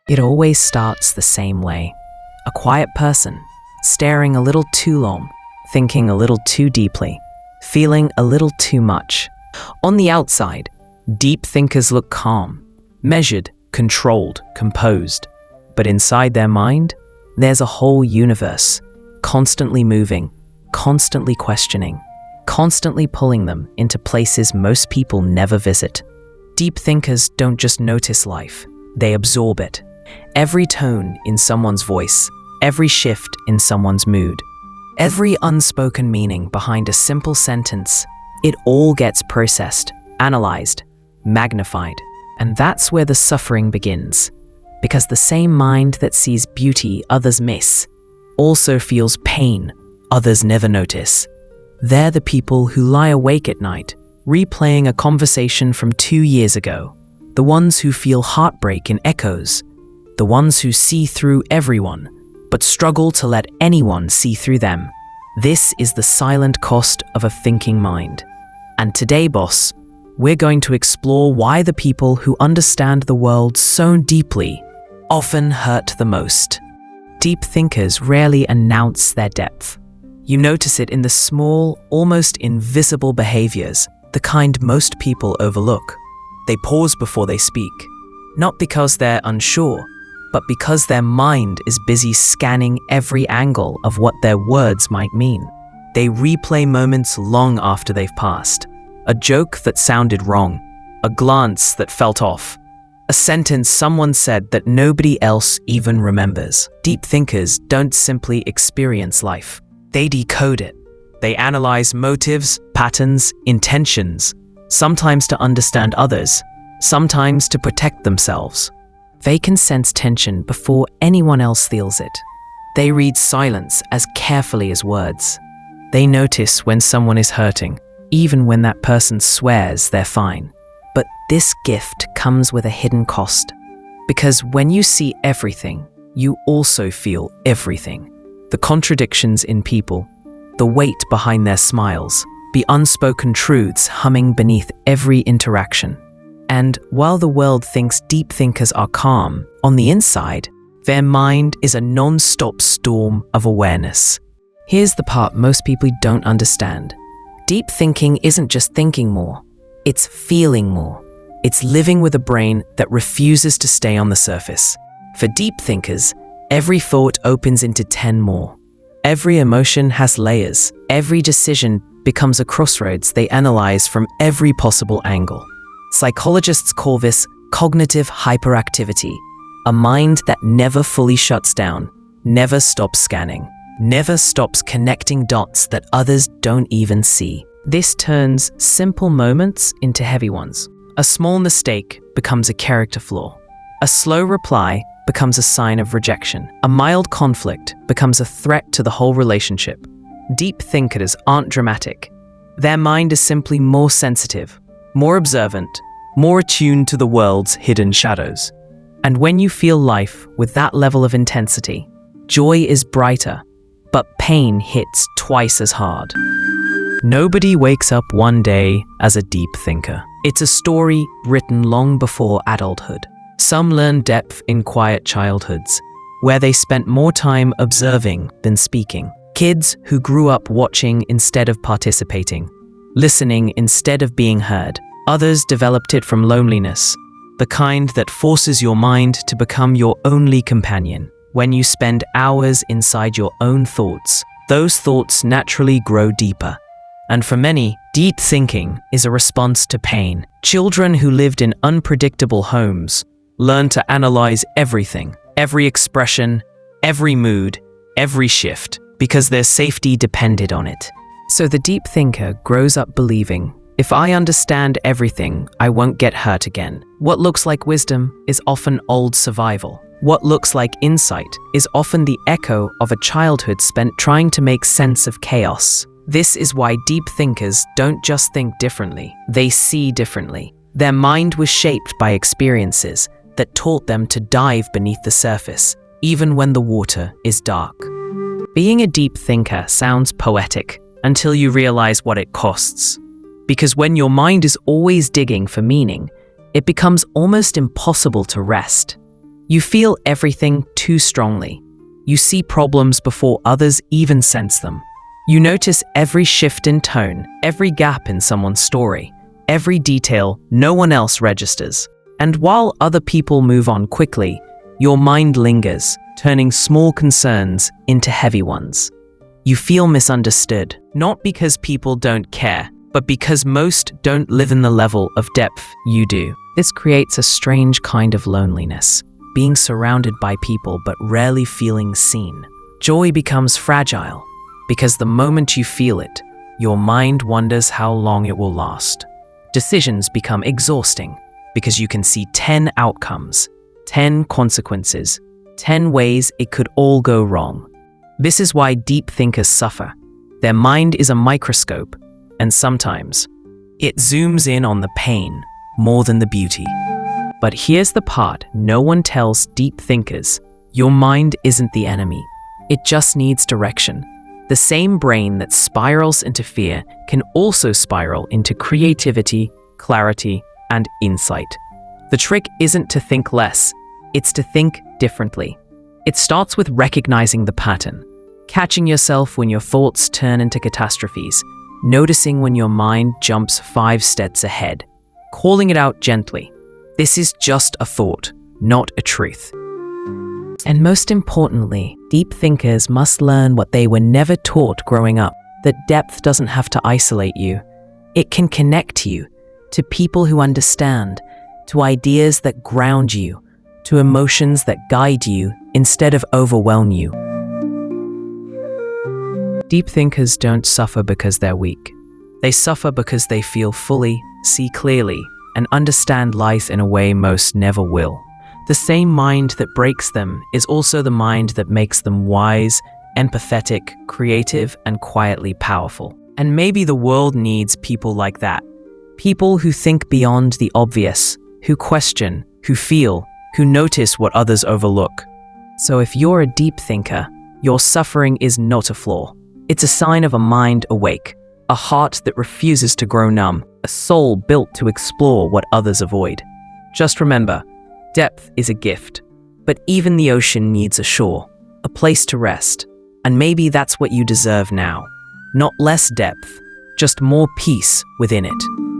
It always starts the same way. A quiet person, staring a little too long, thinking a little too deeply, feeling a little too much. On the outside, deep thinkers look calm, measured, controlled, composed. But inside their mind, there's a whole universe, constantly moving, constantly questioning, constantly pulling them into places most people never visit. Deep thinkers don't just notice life, they absorb it. Every tone in someone's voice, every shift in someone's mood, every unspoken meaning behind a simple sentence, it all gets processed, analyzed, magnified. And that's where the suffering begins. Because the same mind that sees beauty others miss also feels pain others never notice. They're the people who lie awake at night, replaying a conversation from 2 years ago. The ones who feel heartbreak in echoes. The ones who see through everyone, but struggle to let anyone see through them. This is the silent cost of a thinking mind. And today, boss, we're going to explore why the people who understand the world so deeply often hurt the most. Deep thinkers rarely announce their depth. You notice it in the small, almost invisible behaviors, the kind most people overlook. They pause before they speak, not because they're unsure, but because their mind is busy scanning every angle of what their words might mean. They replay moments long after they've passed. A joke that sounded wrong, a glance that felt off, a sentence someone said that nobody else even remembers. Deep thinkers don't simply experience life. They decode it. They analyze motives, patterns, intentions, sometimes to understand others, sometimes to protect themselves. They can sense tension before anyone else feels it. They read silence as carefully as words. They notice when someone is hurting, even when that person swears they're fine. But this gift comes with a hidden cost. Because when you see everything, you also feel everything. The contradictions in people, the weight behind their smiles, the unspoken truths humming beneath every interaction. And while the world thinks deep thinkers are calm, on the inside, their mind is a non-stop storm of awareness. Here's the part most people don't understand. Deep thinking isn't just thinking more, it's feeling more. It's living with a brain that refuses to stay on the surface. For deep thinkers, every thought opens into 10 more. Every emotion has layers. Every decision becomes a crossroads they analyze from every possible angle. Psychologists call this cognitive hyperactivity, a mind that never fully shuts down, never stops scanning, never stops connecting dots that others don't even see. This turns simple moments into heavy ones. A small mistake becomes a character flaw. A slow reply becomes a sign of rejection. A mild conflict becomes a threat to the whole relationship. Deep thinkers aren't dramatic. Their mind is simply more sensitive, more observant, more attuned to the world's hidden shadows. And when you feel life with that level of intensity, joy is brighter, but pain hits twice as hard. Nobody wakes up one day as a deep thinker. It's a story written long before adulthood. Some learn depth in quiet childhoods, where they spent more time observing than speaking. Kids who grew up watching instead of participating, listening instead of being heard. Others developed it from loneliness, the kind that forces your mind to become your only companion. When you spend hours inside your own thoughts, those thoughts naturally grow deeper. And for many, deep thinking is a response to pain. Children who lived in unpredictable homes learn to analyze everything, every expression, every mood, every shift, because their safety depended on it. So the deep thinker grows up believing, if I understand everything, I won't get hurt again. What looks like wisdom is often old survival. What looks like insight is often the echo of a childhood spent trying to make sense of chaos. This is why deep thinkers don't just think differently, they see differently. Their mind was shaped by experiences that taught them to dive beneath the surface, even when the water is dark. Being a deep thinker sounds poetic until you realize what it costs. Because when your mind is always digging for meaning, it becomes almost impossible to rest. You feel everything too strongly. You see problems before others even sense them. You notice every shift in tone, every gap in someone's story, every detail no one else registers. And while other people move on quickly, your mind lingers, turning small concerns into heavy ones. You feel misunderstood, not because people don't care, but because most don't live in the level of depth you do. This creates a strange kind of loneliness, being surrounded by people but rarely feeling seen. Joy becomes fragile, because the moment you feel it, your mind wonders how long it will last. Decisions become exhausting, because you can see 10 outcomes, 10 consequences, 10 ways it could all go wrong. This is why deep thinkers suffer. Their mind is a microscope, and sometimes it zooms in on the pain more than the beauty. But here's the part no one tells deep thinkers: your mind isn't the enemy. It just needs direction. The same brain that spirals into fear can also spiral into creativity, clarity, and insight. The trick isn't to think less, it's to think differently. It starts with recognizing the pattern, catching yourself when your thoughts turn into catastrophes, noticing when your mind jumps 5 steps ahead, calling it out gently. This is just a thought, not a truth. And most importantly, deep thinkers must learn what they were never taught growing up, that depth doesn't have to isolate you. It can connect you to people who understand, to ideas that ground you, to emotions that guide you instead of overwhelm you. Deep thinkers don't suffer because they're weak. They suffer because they feel fully, see clearly, and understand life in a way most never will. The same mind that breaks them is also the mind that makes them wise, empathetic, creative, and quietly powerful. And maybe the world needs people like that. People who think beyond the obvious, who question, who feel, who notice what others overlook. So if you're a deep thinker, your suffering is not a flaw. It's a sign of a mind awake, a heart that refuses to grow numb, a soul built to explore what others avoid. Just remember, depth is a gift, but even the ocean needs a shore, a place to rest. And maybe that's what you deserve now. Not less depth, just more peace within it.